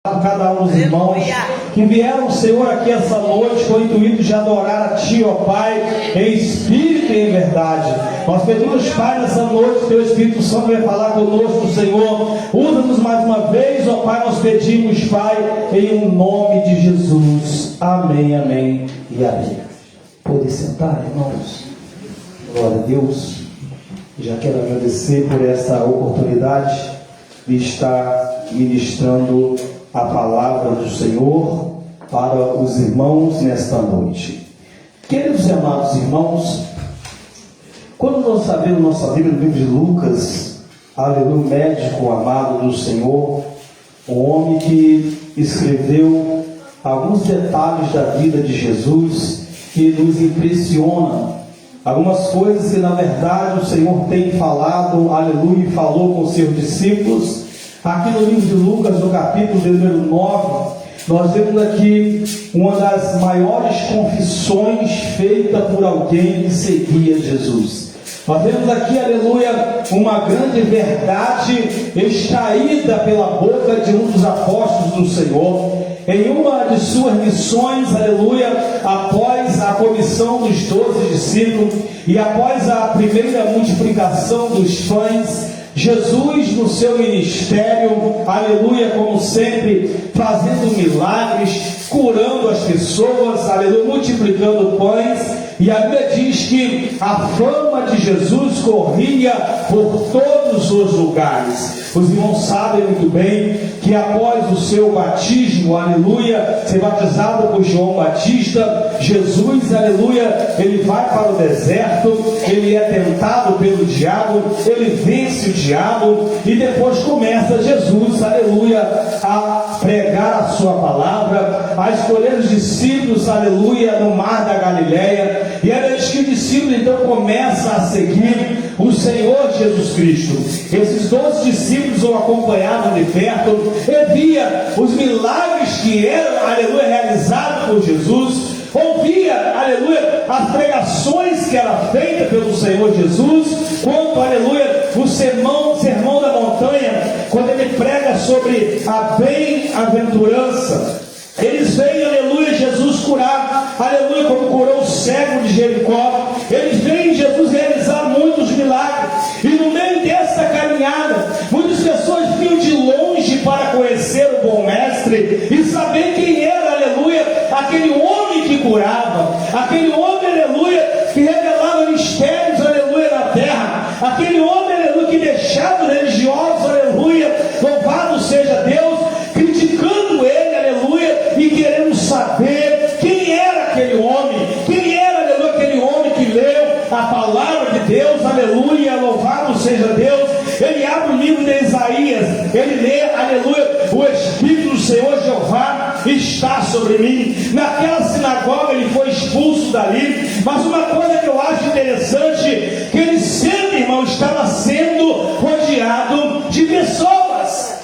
Cada um dos irmãos que vieram, Senhor, aqui essa noite com o intuito de adorar a Ti, ó Pai, em espírito e em verdade. Nós pedimos, Pai, nessa noite, Teu Espírito Santo vai falar conosco, Senhor. Usa-nos mais uma vez, ó Pai, nós pedimos, Pai, em um nome de Jesus. Amém, amém e amém. Pode sentar, irmãos. Glória a Deus. Já quero agradecer por essa oportunidade de estar ministrando a palavra do Senhor para os irmãos nesta noite. Queridos e amados irmãos, quando nós sabemos nossa Bíblia no livro de Lucas, aleluia, médico amado do Senhor, um homem que escreveu alguns detalhes da vida de Jesus que nos impressiona, algumas coisas que na verdade o Senhor tem falado, aleluia, e falou com seus discípulos. Aqui no livro de Lucas, no capítulo de número 9, nós vemos aqui uma das maiores confissões feita por alguém que seguia Jesus. Nós vemos aqui, aleluia, uma grande verdade extraída pela boca de um dos apóstolos do Senhor, em uma de suas missões, aleluia, após a comissão dos 12 discípulos e após a primeira multiplicação dos pães. Jesus no seu ministério, aleluia, como sempre, fazendo milagres, curando as pessoas, aleluia, multiplicando pães, e a Bíblia diz que a fama de Jesus corria por todos os lugares. Os irmãos sabem muito bem que após o seu batismo, aleluia, ser batizado por João Batista, Jesus, aleluia, ele vai para o deserto, ele é tentado pelo diabo, ele vence o diabo, e depois começa Jesus, aleluia, a pregar a sua palavra, a escolher os discípulos, aleluia, no mar da Galileia, e é que o discípulo então começa a seguir o Senhor Jesus Cristo. Esses 12 discípulos o acompanhavam de perto, e via os milagres que eram, aleluia, realizados por Jesus, ouvia, aleluia, as pregações que eram feitas pelo Senhor Jesus, quanto, aleluia, o sermão da montanha, quando ele prega sobre a bem-aventurança. Eles veem, aleluia, Jesus curar, aleluia, como curou o cego de Jericó. Eles veem Jesus realizar muitos milagres, e no meio dessa caminhada, muitas pessoas vinham de longe para conhecer o bom mestre e saber quem era, aleluia, aquele homem que curava, aquele homem, aleluia, que revelava mistérios, aleluia, na terra, aquele homem, aleluia, que deixava os religiosos, aleluia, louvado seja Deus, criticando ele, aleluia, e querendo saber quem era aquele homem, quem era, aleluia, aquele homem que leu a palavra de Deus, aleluia, louvado seja Deus. Ele abre o livro de Isaías, ele lê, aleluia, o Espírito do Senhor Jeová está sobre mim. Naquela sinagoga ele foi expulso dali, mas uma coisa que eu acho interessante, que ele sempre, irmão, estava sendo rodeado de pessoas,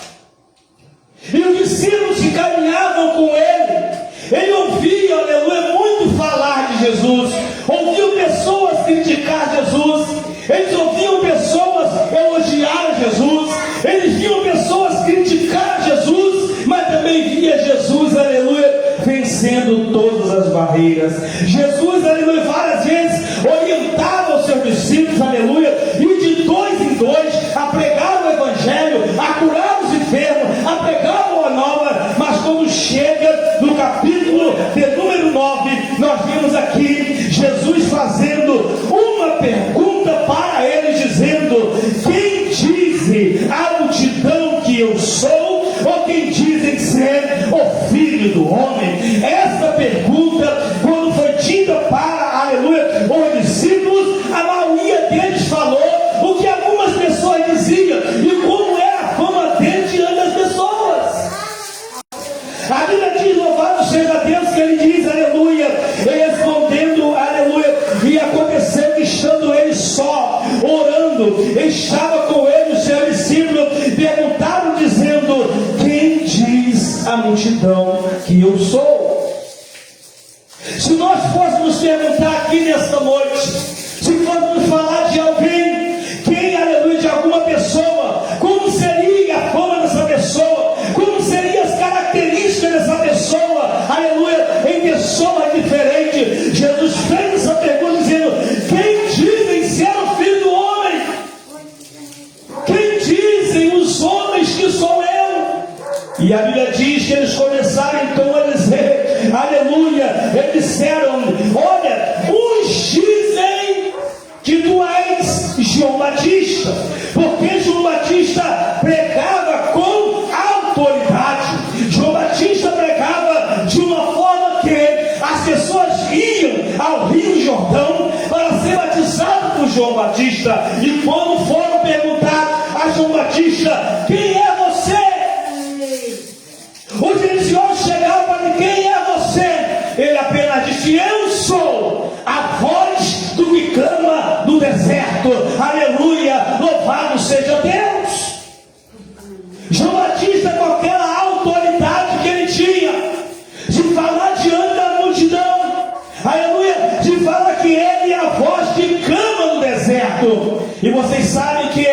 e os discípulos que caminhavam com ele ouvia, aleluia, muito falar de Jesus, ouviam pessoas criticar Jesus, eles ouviam pessoas elogiar Jesus, eles viam pessoas criticar Jesus, mas também via Jesus, aleluia, vencendo todas as barreiras. Jesus, aleluia, várias vezes orientava os seus discípulos, aleluia, e de dois em dois, a pregar o Evangelho, a curar os enfermos, a pregar a boa nova. Mas quando chega no capítulo de número 9, nós vimos aqui Jesus fazendo uma pergunta para eles, dizendo: quem diz a multidão que eu sou? Ou quem dizem ser o Filho do Homem? Essa pergunta, quando foi dita para, aleluia, os discípulos, a maioria deles falou o que algumas pessoas diziam e como era a fama dele diante das pessoas. A Bíblia diz, louvado seja Deus, que ele diz, aleluia, respondendo, aleluia, e aconteceu que estando ele só, orando, estava com ele o seu discípulo, perguntaram dizendo: quem diz a multidão que eu sou? Se nós fôssemos perguntar aqui nesta noite, se fôssemos falar de alguém, quem, aleluia, de alguma pessoa, como seria a fama dessa pessoa, como seriam as características E a Bíblia diz que eles começaram então a dizer, aleluia, eles disseram, olha, uns dizem que tu és João Batista, porque João Batista pregava com autoridade. João Batista pregava de uma forma que as pessoas iam ao Rio Jordão para ser batizado por João Batista, e quando foram perguntar a João Batista, quem é você? Os religiosos chegaram para ele, quem é você? Ele apenas disse, eu sou a voz do que clama no deserto, aleluia, louvado seja Deus. João Batista, com aquela autoridade que ele tinha, de falar diante da multidão, aleluia, de falar que ele é a voz que clama no deserto. E vocês sabem que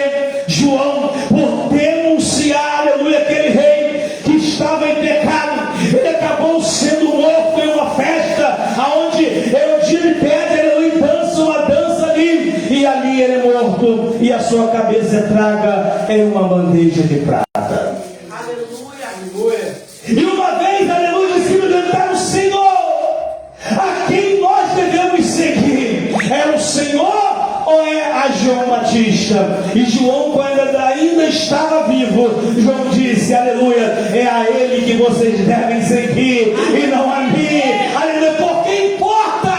João, por denunciar, aleluia, aquele rei que estava em pecado, ele acabou sendo morto em uma festa, aonde Herodíade pede, aleluia, dança uma dança ali, e ali ele é morto, e a sua cabeça é traga em uma bandeja de prata. Aleluia, aleluia. E uma vez, aleluia, os discípulos cantaram, Senhor, a quem nós devemos seguir? É o Senhor ou é a João Batista? E João, quando ainda estava vivo, João disse, aleluia, é a ele que vocês devem seguir e não a mim, aleluia, porque importa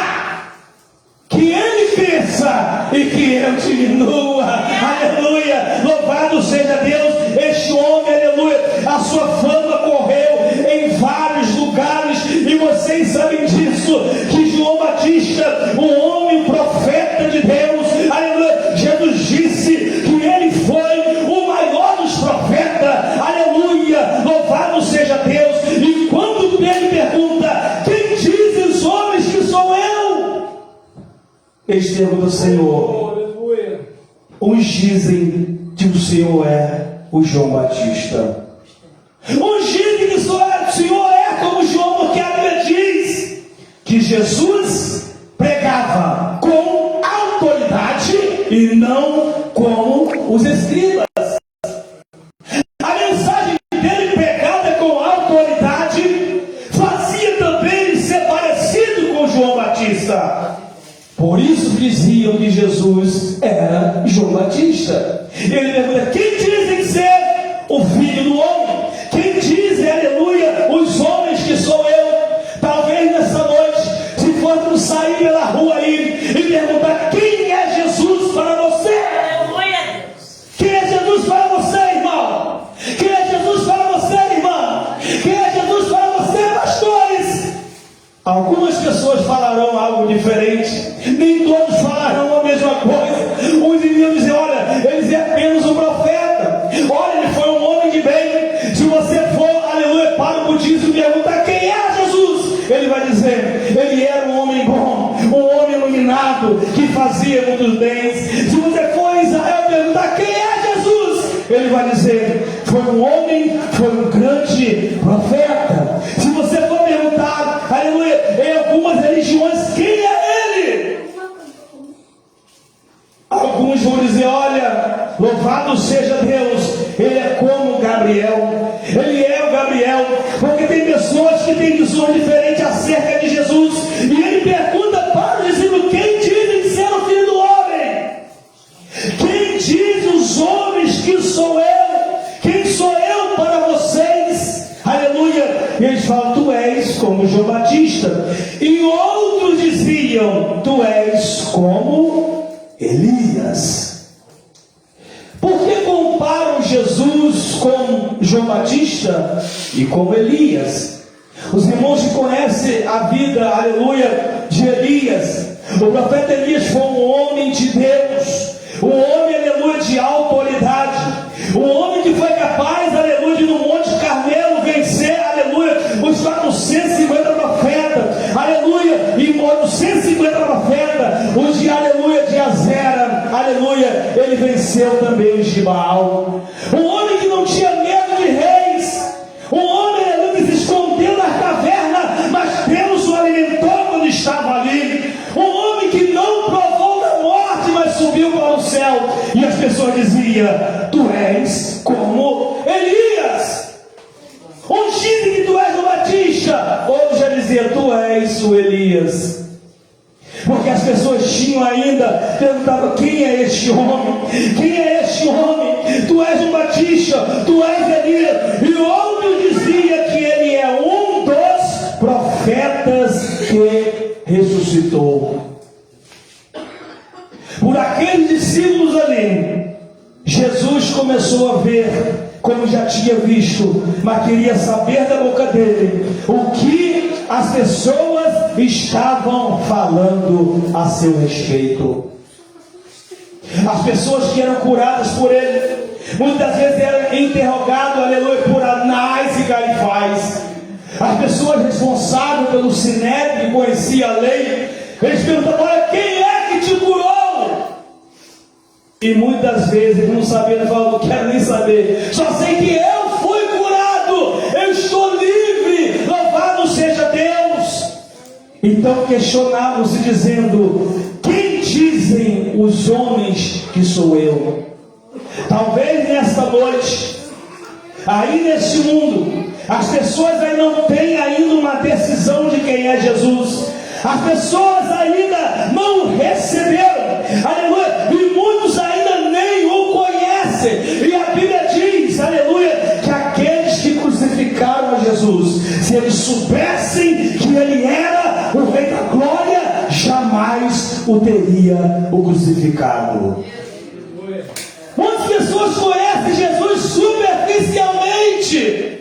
que ele cresça e que eu diminua, aleluia, louvado seja Deus. Este homem, aleluia, a sua fama correu em vários lugares, e vocês sabem disso, que João Batista, um homem profeta de Deus, aleluia, Jesus disse que ele foi o maior dos profetas, aleluia, louvado seja Deus. E quando ele pergunta, quem dizem os homens que sou eu? Eles perguntam, Senhor, uns dizem que o Senhor é o João Batista, uns dizem que o Senhor é como João, porque a Bíblia diz que Jesus pregava com autoridade e não como os escribas. A mensagem dele pregada com autoridade fazia também ele ser parecido com João Batista. Por isso diziam que Jesus era João Batista. Ele pergunta, quem dizem ser o Filho do Homem? Quem dizem, aleluia, os homens que sou eu? Talvez nessa noite, se formos sair pela rua aí e perguntar, quem é Jesus para você? Aleluia. Quem é Jesus para você, irmão? Quem é Jesus para você, irmã? Quem é Jesus para você, pastores? Algumas pessoas falarão algo diferente, nem todos falarão a mesma coisa. Uns iriam dizer, olha, ele é apenas um profeta, olha, ele foi um homem de bem. Se você for, aleluia, para o budismo e perguntar quem é Jesus, ele vai dizer, ele era um homem bom, um homem iluminado, que fazia muitos bens. Se você for a Israel perguntar quem é Jesus, ele vai dizer, foi um homem, foi um grande profeta. Se você for perguntar, aleluia, em algumas religiões, quem é ele? Alguns vão dizer, olha, louvado seja Deus, ele é como Gabriel, ele é o Gabriel, porque tem pessoas que têm visões diferentes acerca de Jesus, e ele pergunta para os discípulos, quem dizem ser o Filho do Homem? Quem diz os homens que sou eu? Quem sou eu para vocês? Aleluia. E eles falam, tu és como João Batista. E outros diziam, tu és como Elias. Por que comparam Jesus com João Batista e com Elias? Os irmãos que conhecem a vida, aleluia, de Elias, o profeta Elias foi um homem de Deus, um homem, aleluia, de autoridade, um homem que foi capaz, aleluia, de no Monte Carmelo vencer, aleluia, os 450 profetas, aleluia, e 450 profetas, os de, aleluia, de Azera, aleluia, ele venceu também os de Baal. Um homem que não tinha medo de reis, um homem, aleluia, que se escondeu na caverna, mas Deus o alimentou quando estava ali. Um homem que não provou da morte, mas subiu para o céu. E as pessoas diziam, tu és como Elias. seja, outros já diziam: tu és o Elias. Porque as pessoas tinham ainda, perguntavam: quem é este homem? Quem é este homem? Tu és o Batista, tu és Elias. E outro dizia que ele é um dos profetas que ressuscitou. Por aqueles discípulos ali, Jesus começou a ver, como já tinha visto, mas queria saber da boca dele o que as pessoas estavam falando a seu respeito. As pessoas que eram curadas por ele, muitas vezes eram interrogadas, aleluia, por Anás e Caifás. As pessoas responsáveis pelo Sinédrio, que conhecia a lei, eles perguntavam: olha, quem é que te curou? E muitas vezes, não sabendo, falavam: não quero nem saber, só sei que eu fui curado, eu estou livre, louvado seja Deus. Então questionavam-se dizendo: quem dizem os homens que sou eu? Talvez nesta noite, aí neste mundo, as pessoas ainda não têm ainda uma decisão de quem é Jesus. As pessoas ainda não receberam, aleluia, e muitos ainda nem o conhecem. E a Bíblia diz, aleluia, que aqueles que crucificaram a Jesus, se eles soubessem que ele era o Rei da Glória, jamais o teria crucificado. Muitas pessoas conhecem Jesus superficialmente.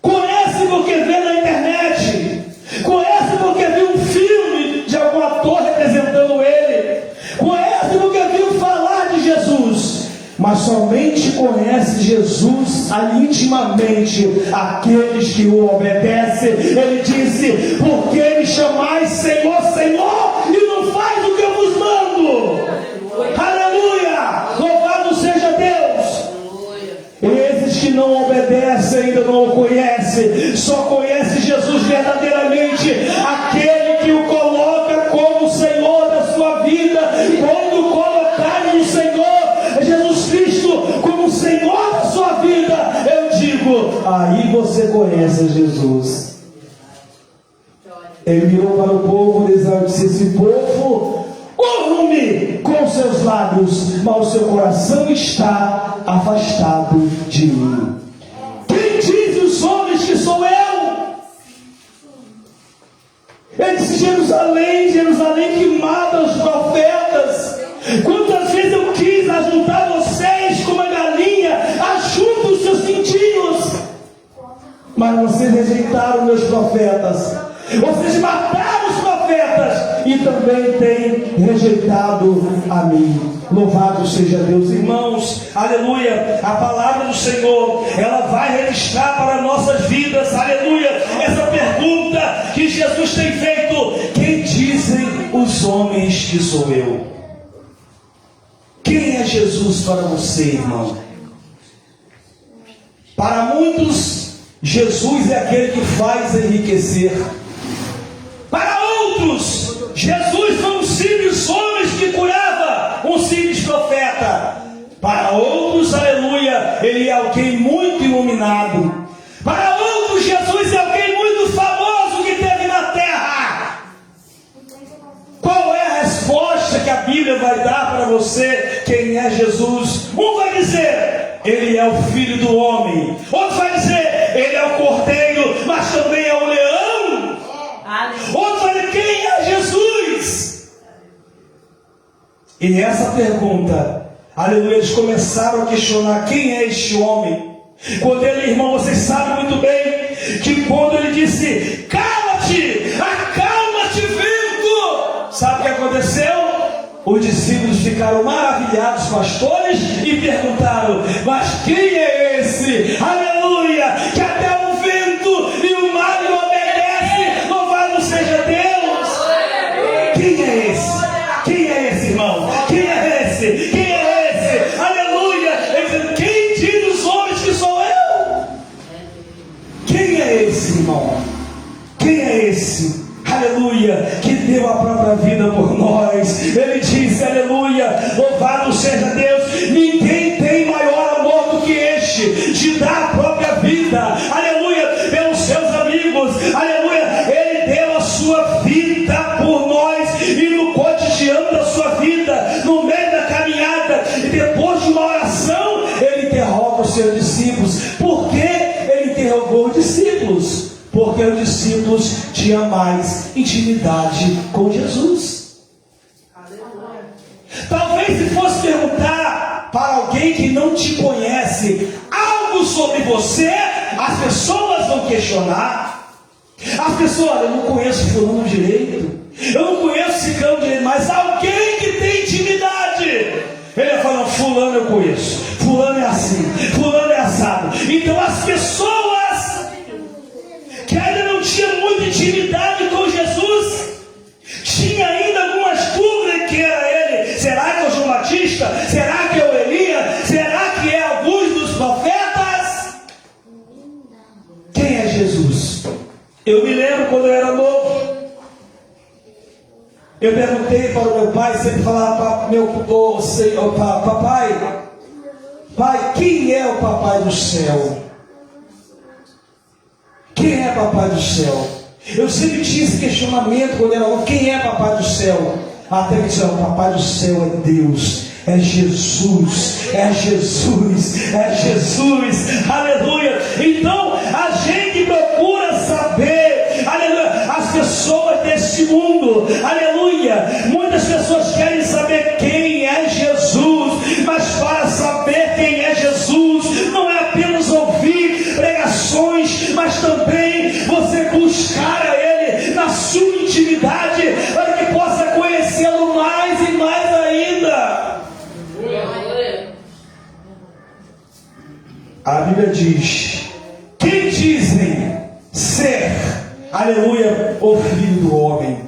Conhece porque vê na internet, conhece porque viu um filme de algum ator representando ele, conhece porque viu falar de Jesus, mas somente conhece Jesus intimamente aqueles que o obedecem. Ele disse: por que me chamais Senhor, Senhor, e não faz o que eu vos mando? Aleluia! Louvado seja Deus! Esses que não obedecem ainda não o conhecem, só conhece Jesus verdadeiramente aquele que o coloca como Senhor da sua vida. Quando colocarem o Senhor Jesus Cristo como Senhor da sua vida, eu digo: aí você conhece Jesus. Ele virou para o povo e disse: esse povo honra-me com seus lábios, mas o seu coração está afastado de mim. Quem diz os homens que sou eu? Ele disse: Jerusalém, Jerusalém, que mata os profetas. Quantas vezes eu quis ajuntar vocês como a galinha ajunta os seus pintinhos, mas vocês rejeitaram meus profetas. Vocês mataram os profetas e também têm rejeitado a mim. Louvado seja Deus, irmãos, aleluia. A palavra do Senhor, ela vai registrar para nossas vidas, aleluia, essa pergunta que Jesus tem feito: quem dizem os homens que sou eu? Quem é Jesus para você, irmão? Para muitos, Jesus é aquele que faz enriquecer. Para outros, Jesus foi um simples homem que curava, um simples profeta. Para outros, aleluia, ele é alguém muito iluminado. Para outros, Jesus é alguém muito famoso que teve na terra. Qual é a resposta que a Bíblia vai dar para você? Quem é Jesus? Um vai dizer: ele é o Filho do Homem. Outro vai dizer: ele é o Cordeiro, mas também é o Leão. Outro vai dizer: quem é Jesus? E essa pergunta, aleluia, eles começaram a questionar: quem é este homem? Quando ele, irmão, vocês sabem muito bem que quando ele disse: cala-te, acalma-te, vento, sabe o que aconteceu? Os discípulos ficaram maravilhados, pastores, e perguntaram: mas quem é esse? Aleluia, que até o vento e o mar lhe obedecem. Louvado seja Deus! Quem é esse? Quem é esse, irmão? Quem é esse? Quem é esse? Aleluia! Ele diz: quem diz os homens que sou eu? Quem é esse, irmão? Quem é esse? Aleluia, que deu a própria vida por nós. Ele disse, aleluia, louvado seja Deus, ninguém tem maior amor do que este, de dar a própria vida, aleluia, pelos seus interrogou os discípulos: porque os discípulos tinham mais intimidade com Jesus. Talvez se fosse perguntar para alguém que não te conhece algo sobre você, as pessoas vão questionar. As pessoas: olha, eu não conheço fulano direito, eu não conheço ciclano direito, mas alguém que tem intimidade, ele vai falar: fulano eu conheço, fulano é assim, fulano é assado. Então as pessoas que ainda não tinham muita intimidade com Jesus, tinha ainda algumas dúvidas que era ele. Será que é o João Batista? Será que é o Elias? Será que é alguns dos profetas? Quem é Jesus? Eu me lembro quando eu era novo, eu perguntei para o meu pai, sempre falava para papai, pai, quem é o papai do céu? Quem é papai do céu? Eu sempre tinha esse questionamento quando era novo: quem é papai do céu? Até que disseram: o papai do céu é Deus, é Jesus, é Jesus, é Jesus, aleluia. Então a gente procura saber, aleluia, as pessoas deste mundo, aleluia, muitas pessoas querem saber quem é Jesus, mas para saber quem é Jesus, não é apenas ouvir pregações, mas também você buscar a Ele na sua intimidade, para que possa conhecê-lo mais e mais ainda. A Bíblia diz: quem dizem ser, aleluia, o Filho do Homem?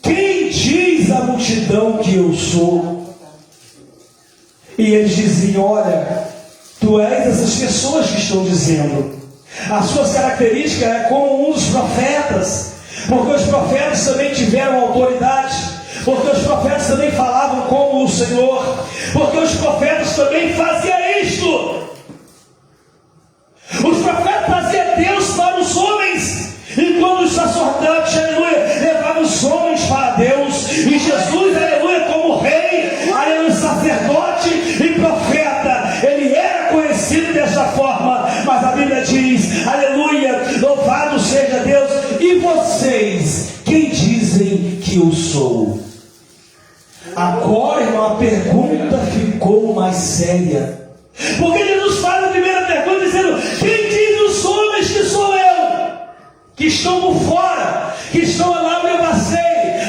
Quem diz a multidão que eu sou? E eles diziam: olha, tu és essas pessoas que estão dizendo. As suas características é como um dos profetas, porque os profetas também tiveram autoridade, porque os profetas também falavam como o Senhor, porque os profetas também faziam isto. Os profetas faziam Deus para os homens, e quando os sacerdotes, aleluia, levavam os homens para Deus, e Jesus, aleluia, como rei, aleluia, sacerdote e profeta, ele era conhecido dessa forma. Mas a Bíblia diz, aleluia, louvado seja Deus: e vocês, quem dizem que eu sou? Agora, irmão, a pergunta ficou mais séria, porque Jesus faz a primeira pergunta dizendo: quem diz os homens que sou eu? Que estão por fora, que estão lá onde eu passei,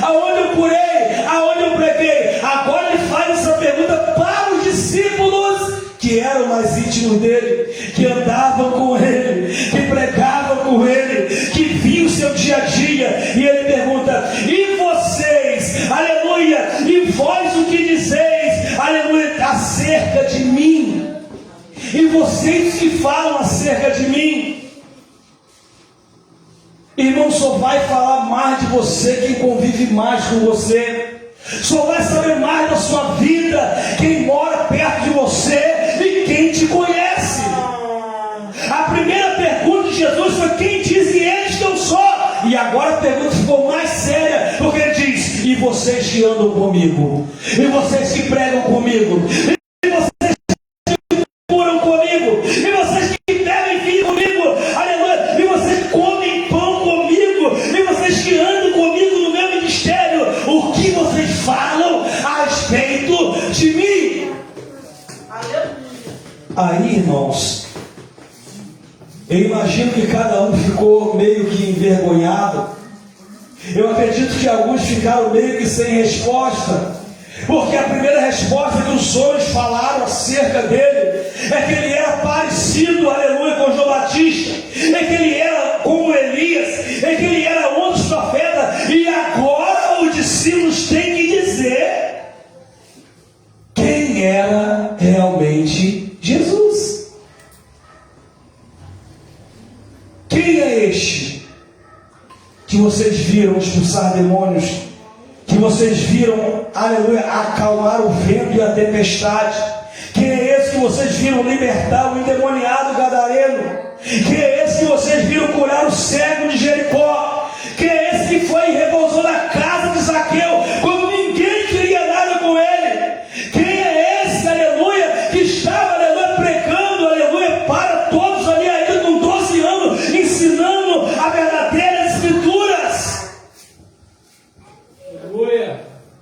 aonde eu curei, aonde eu preguei. Agora ele faz essa pergunta para os discípulos que eram mais íntimos dele, que andavam com ele, que pregavam com ele, que viam o seu dia a dia. E ele pergunta: e vocês, aleluia, e vós o que dizeis, aleluia, acerca de mim? E vocês que falam acerca de mim? Irmão, só vai falar mais de você quem convive mais com você. Só vai saber mais da sua vida quem mora perto de você e quem te conhece. A primeira pergunta de Jesus foi: quem dizem eles que eu sou? E agora a pergunta ficou mais séria, porque ele diz: e vocês que andam comigo? E vocês que pregam comigo? E vocês que curam comigo? E vocês que devem vir comigo? Aleluia! E vocês que comem pão comigo? E vocês que andam comigo no meu ministério? O que vocês falam a respeito de mim? Aí, irmãos, eu imagino que cada um ficou meio que envergonhado. Eu acredito que alguns ficaram meio que sem resposta, porque a primeira resposta que os homens falaram acerca dele é que ele era parecido, aleluia, com João Batista, é que ele era como Elias, é que ele era um dos profetas. E agora os discípulos têm que dizer quem era realmente Jesus. Quem é este que vocês viram expulsar demônios, que vocês viram, aleluia, acalmar o vento e a tempestade? Quem é esse que vocês viram libertar o endemoniado gadareno? Quem é esse que vocês viram curar o cego de Jericó? Quem é esse que foi e repousou na casa de Zaqueu quando ninguém queria nada com ele? Quem é esse, aleluia, que estava, aleluia, pregando, aleluia, para todos ali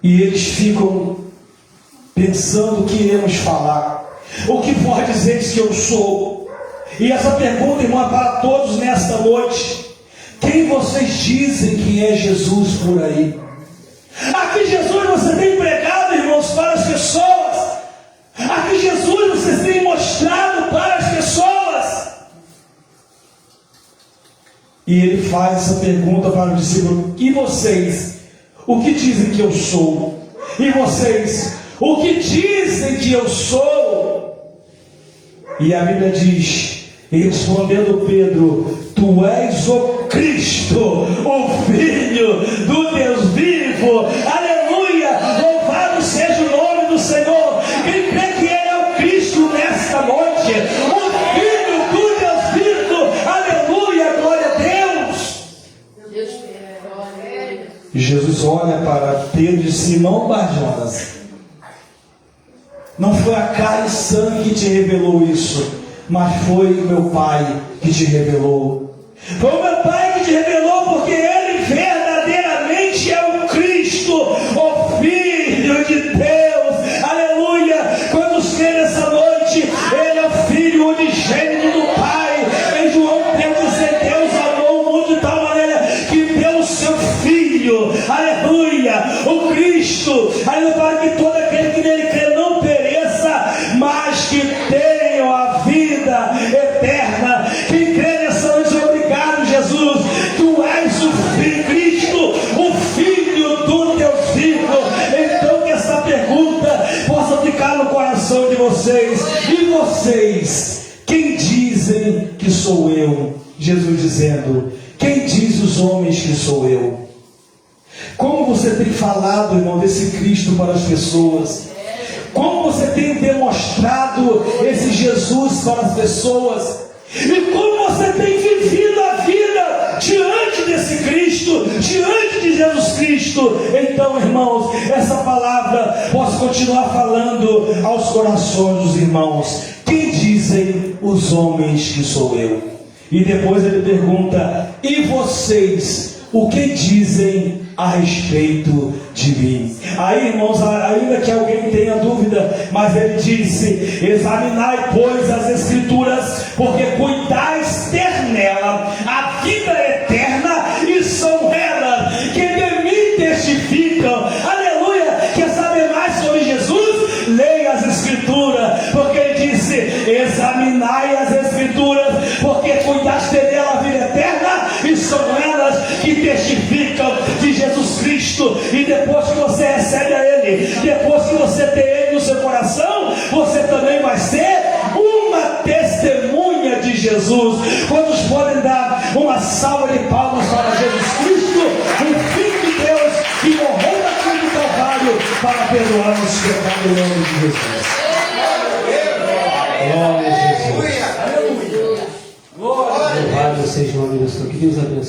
E eles ficam pensando o que iremos falar. O que vós dizeis que eu sou? E essa pergunta, irmão, é para todos nesta noite. Quem vocês dizem que é Jesus por aí? Aqui Jesus você tem pregado, irmãos, para as pessoas. Aqui Jesus você tem mostrado para as pessoas. E ele faz essa pergunta para o discípulo: e vocês? O que dizem que eu sou? E vocês? O que dizem que eu sou? E a Bíblia diz, respondendo Pedro: tu és o Cristo, o Filho do Deus vivo. Aleluia! Louvado seja o nome do Senhor. Quem crê que Ele é o Cristo nesta noite, o Filho do Deus vivo. Aleluia! Glória a Deus! E Jesus olha para Pedro e Simão Barjonas. Não foi a carne e sangue que te revelou isso, mas foi o meu Pai que te revelou. Foi o meu Pai que te revelou, porque Ele verdadeiramente é o Cristo, o Filho de Deus. Aleluia! Quantos creem nessa noite? Ele é o Filho unigênito do Pai. Em João 3,16, Deus amou o mundo de tal maneira que deu o seu Filho. Aleluia! O Cristo. Aleluia! Para que todo aquele que nele crê não pereça, mas que tenha a vida eterna. Quem crê nessa noite, obrigado, Jesus. Tu és o Filho, Cristo, o Filho do Deus vivo. Então que essa pergunta possa ficar no coração de vocês. E vocês? Quem dizem que sou eu? Jesus dizendo: quem diz os homens que sou eu? Como você tem falado, irmão, desse Cristo para as pessoas? Como você tem demonstrado esse Jesus para as pessoas? E como você tem vivido a vida diante desse Cristo, diante de Jesus Cristo? Então, irmãos, essa palavra posso continuar falando aos corações dos irmãos. Quem dizem os homens que sou eu? E depois ele pergunta: e vocês? O que dizem a respeito de mim? Aí, irmãos, ainda que alguém tenha dúvida, mas ele disse: examinai, pois, as Escrituras, porque cuidais ter nela a vida eterna, e são elas que de mim testificam. Aleluia! Quer saber mais sobre Jesus? Leia as Escrituras, porque ele disse: examinai as Escrituras, porque cuidais ter nela a vida eterna, e são elas que testificam de Jesus Cristo. E depois que você recebe a Ele, depois que você tem Ele no seu coração, você também vai ser uma testemunha de Jesus. Quantos podem dar uma salva de palmas para Jesus Cristo, o Filho de Deus, que morreu na cruz do Calvário para perdoar os pecados, em nome de Jesus? Glória a Jesus. Louvado seja o nome do Senhor. Que Deus abençoe.